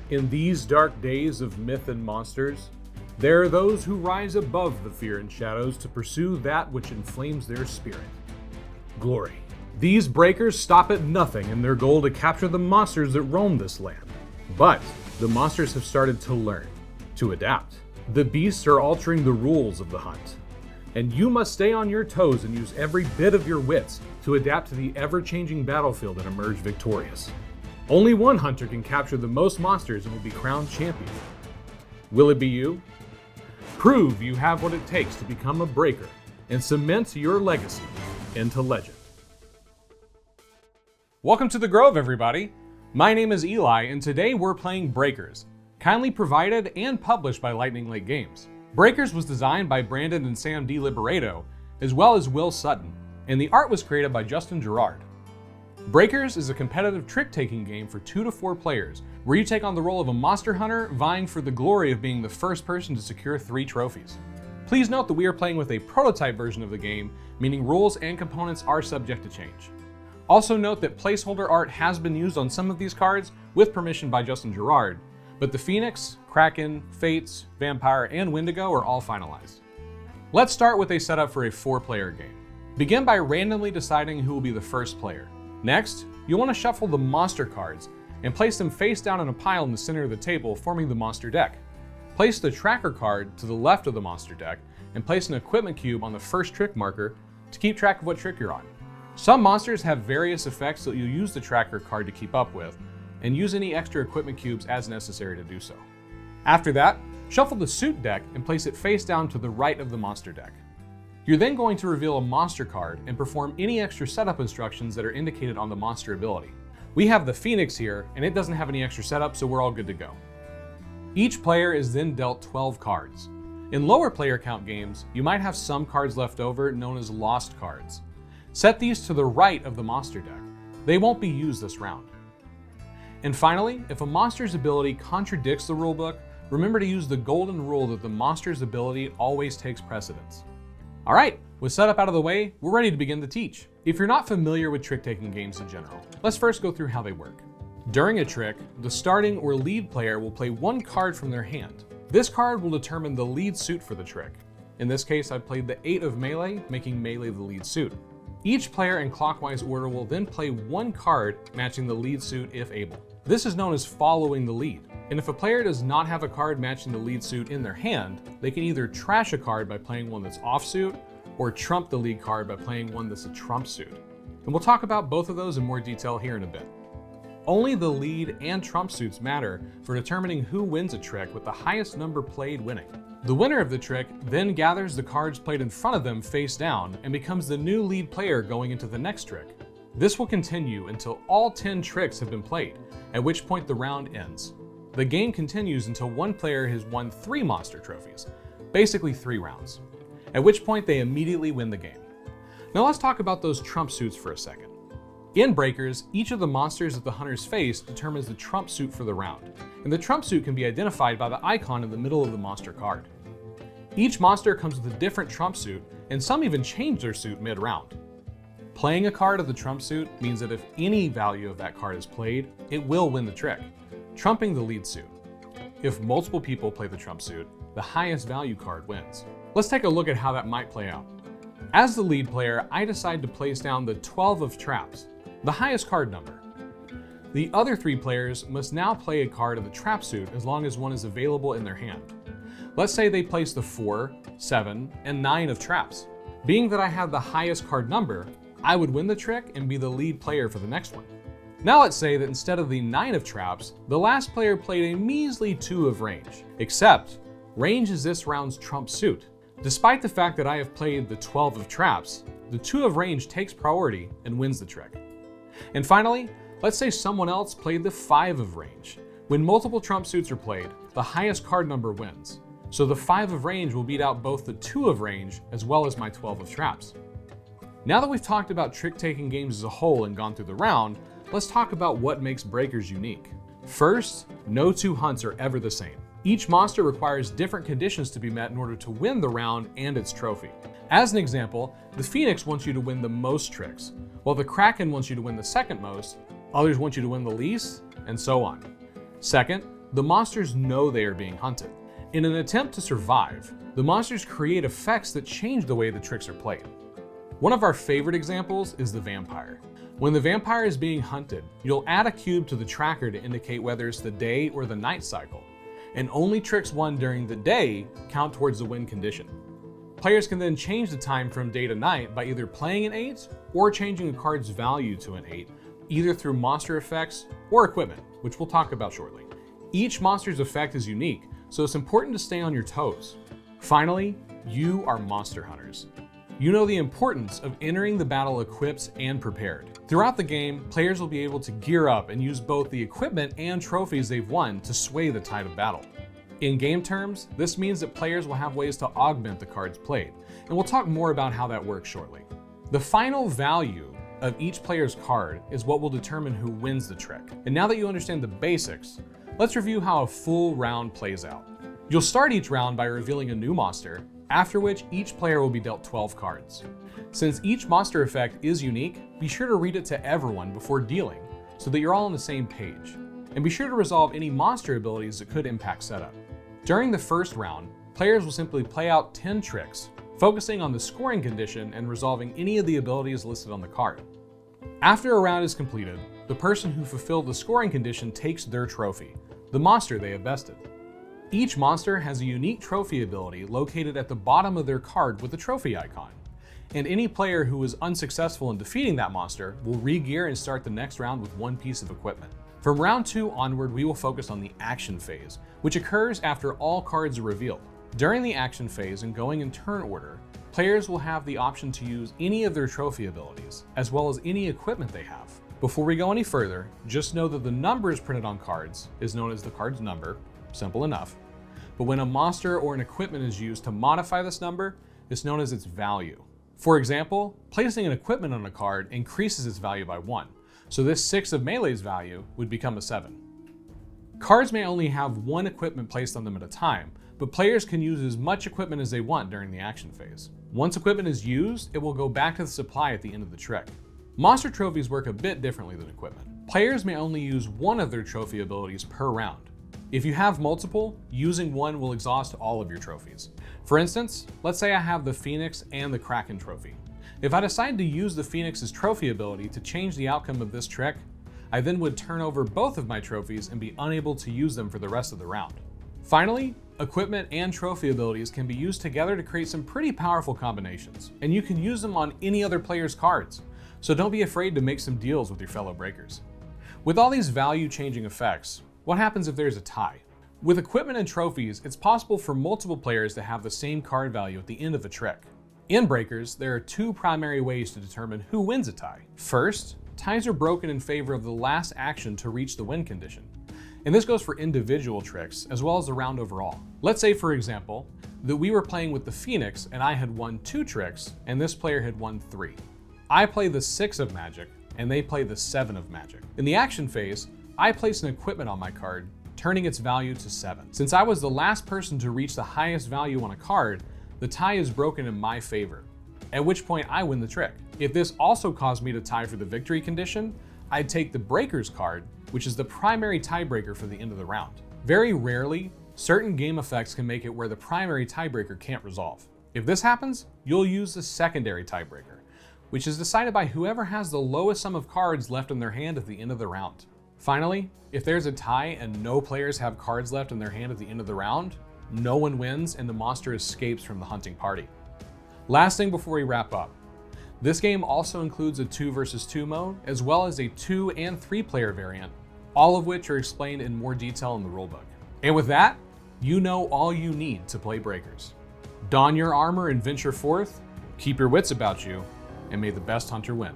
In these dark days of myth and monsters, there are those who rise above the fear and shadows to pursue that which inflames their spirit. Glory. These breakers stop at nothing in their goal to capture the monsters that roam this land. But the monsters have started to learn, to adapt. The beasts are altering the rules of the hunt. And you must stay on your toes and use every bit of your wits to adapt to the ever-changing battlefield and emerge victorious. Only one hunter can capture the most monsters and will be crowned champion. Will it be you? Prove you have what it takes to become a breaker and cement your legacy into legend. Welcome to the Grove, everybody. My name is Eli, and today we're playing Breakers, kindly provided and published by Lightning Lake Games. Breakers was designed by Brandon and Sam D. Liberato, as well as Will Sutton, and the art was created by Justin Gerard. Breakers is a competitive trick-taking game for 2 to 4 players, where you take on the role of a monster hunter vying for the glory of being the first person to secure 3 trophies. Please note that we are playing with a prototype version of the game, meaning rules and components are subject to change. Also note that placeholder art has been used on some of these cards with permission by Justin Gerard, but the Phoenix, Kraken, Fates, Vampire, and Wendigo are all finalized. Let's start with a setup for a 4-player game. Begin by randomly deciding who will be the first player. Next, you'll want to shuffle the monster cards and place them face down in a pile in the center of the table, forming the monster deck. Place the tracker card to the left of the monster deck and place an equipment cube on the first trick marker to keep track of what trick you're on. Some monsters have various effects that you'll use the tracker card to keep up with, and use any extra equipment cubes as necessary to do so. After that, shuffle the suit deck and place it face down to the right of the monster deck. You're then going to reveal a monster card and perform any extra setup instructions that are indicated on the monster ability. We have the Phoenix here, and it doesn't have any extra setup, so we're all good to go. Each player is then dealt 12 cards. In lower player count games, you might have some cards left over known as lost cards. Set these to the right of the monster deck. They won't be used this round. And finally, if a monster's ability contradicts the rulebook, remember to use the golden rule that the monster's ability always takes precedence. All right, with setup out of the way, we're ready to begin to teach. If you're not familiar with trick-taking games in general, let's first go through how they work. During a trick, the starting or lead player will play 1 card from their hand. This card will determine the lead suit for the trick. In this case, I played the 8 of melee, making melee the lead suit. Each player in clockwise order will then play 1 card matching the lead suit if able. This is known as following the lead. And if a player does not have a card matching the lead suit in their hand, they can either trash a card by playing one that's offsuit, or trump the lead card by playing one that's a trump suit. And we'll talk about both of those in more detail here in a bit. Only the lead and trump suits matter for determining who wins a trick, with the highest number played winning. The winner of the trick then gathers the cards played in front of them face down and becomes the new lead player going into the next trick. This will continue until all 10 tricks have been played, at which point the round ends. The game continues until one player has won 3 monster trophies, basically 3 rounds, at which point they immediately win the game. Now let's talk about those trump suits for a second. In Breakers, each of the monsters that the hunters face determines the trump suit for the round, and the trump suit can be identified by the icon in the middle of the monster card. Each monster comes with a different trump suit, and some even change their suit mid-round. Playing a card of the trump suit means that if any value of that card is played, it will win the trick, trumping the lead suit. If multiple people play the trump suit, the highest value card wins. Let's take a look at how that might play out. As the lead player, I decide to place down the 12 of traps, the highest card number. The other 3 players must now play a card of the trap suit as long as one is available in their hand. Let's say they place the 4, 7, and 9 of traps. Being that I have the highest card number, I would win the trick and be the lead player for the next one. Now let's say that instead of the 9 of traps, the last player played a measly 2 of range, except range is this round's trump suit. Despite the fact that I have played the 12 of traps, the 2 of range takes priority and wins the trick. And finally, let's say someone else played the 5 of range. When multiple trump suits are played, the highest card number wins. So the 5 of range will beat out both the 2 of range as well as my 12 of traps. Now that we've talked about trick-taking games as a whole and gone through the round, let's talk about what makes Breakers unique. First, no 2 hunts are ever the same. Each monster requires different conditions to be met in order to win the round and its trophy. As an example, the Phoenix wants you to win the most tricks, while the Kraken wants you to win the second most, others want you to win the least, and so on. Second, the monsters know they are being hunted. In an attempt to survive, the monsters create effects that change the way the tricks are played. One of our favorite examples is the vampire. When the vampire is being hunted, you'll add a cube to the tracker to indicate whether it's the day or the night cycle, and only tricks won during the day count towards the win condition. Players can then change the time from day to night by either playing an 8 or changing a card's value to an 8, either through monster effects or equipment, which we'll talk about shortly. Each monster's effect is unique, so it's important to stay on your toes. Finally, you are monster hunters. You know the importance of entering the battle equipped and prepared. Throughout the game, players will be able to gear up and use both the equipment and trophies they've won to sway the tide of battle. In game terms, this means that players will have ways to augment the cards played, and we'll talk more about how that works shortly. The final value of each player's card is what will determine who wins the trick. And now that you understand the basics, let's review how a full round plays out. You'll start each round by revealing a new monster, after which each player will be dealt 12 cards. Since each monster effect is unique, be sure to read it to everyone before dealing so that you're all on the same page. And be sure to resolve any monster abilities that could impact setup. During the first round, players will simply play out 10 tricks, focusing on the scoring condition and resolving any of the abilities listed on the card. After a round is completed, the person who fulfilled the scoring condition takes their trophy, the monster they have bested. Each monster has a unique trophy ability located at the bottom of their card with the trophy icon, and any player who is unsuccessful in defeating that monster will re-gear and start the next round with one piece of equipment. From round 2 onward, we will focus on the action phase, which occurs after all cards are revealed. During the action phase and going in turn order, players will have the option to use any of their trophy abilities, as well as any equipment they have. Before we go any further, just know that the numbers printed on cards is known as the card's number, simple enough. But when a monster or an equipment is used to modify this number, it's known as its value. For example, placing an equipment on a card increases its value by 1. So this 6 of Melee's value would become a 7. Cards may only have one equipment placed on them at a time, but players can use as much equipment as they want during the action phase. Once equipment is used, it will go back to the supply at the end of the trick. Monster trophies work a bit differently than equipment. Players may only use one of their trophy abilities per round. If you have multiple, using one will exhaust all of your trophies. For instance, let's say I have the Phoenix and the Kraken trophy. If I decide to use the Phoenix's trophy ability to change the outcome of this trick, I then would turn over both of my trophies and be unable to use them for the rest of the round. Finally, equipment and trophy abilities can be used together to create some pretty powerful combinations, and you can use them on any other player's cards, so don't be afraid to make some deals with your fellow breakers. With all these value-changing effects, what happens if there's a tie? With equipment and trophies, it's possible for multiple players to have the same card value at the end of a trick. In Breakers, there are 2 primary ways to determine who wins a tie. First, ties are broken in favor of the last action to reach the win condition. And this goes for individual tricks as well as the round overall. Let's say, for example, that we were playing with the Phoenix and I had won 2 tricks and this player had won 3. I play the 6 of magic and they play the 7 of magic. In the action phase, I place an equipment on my card, turning its value to 7. Since I was the last person to reach the highest value on a card, the tie is broken in my favor, at which point I win the trick. If this also caused me to tie for the victory condition, I'd take the Breakers card, which is the primary tiebreaker for the end of the round. Very rarely, certain game effects can make it where the primary tiebreaker can't resolve. If this happens, you'll use the secondary tiebreaker, which is decided by whoever has the lowest sum of cards left in their hand at the end of the round. Finally, if there's a tie and no players have cards left in their hand at the end of the round, no one wins and the monster escapes from the hunting party. Last thing before we wrap up, this game also includes a 2 versus 2 mode, as well as a 2 and 3 player variant, all of which are explained in more detail in the rulebook. And with that, you know all you need to play Breakers. Don your armor and venture forth, keep your wits about you, and may the best hunter win.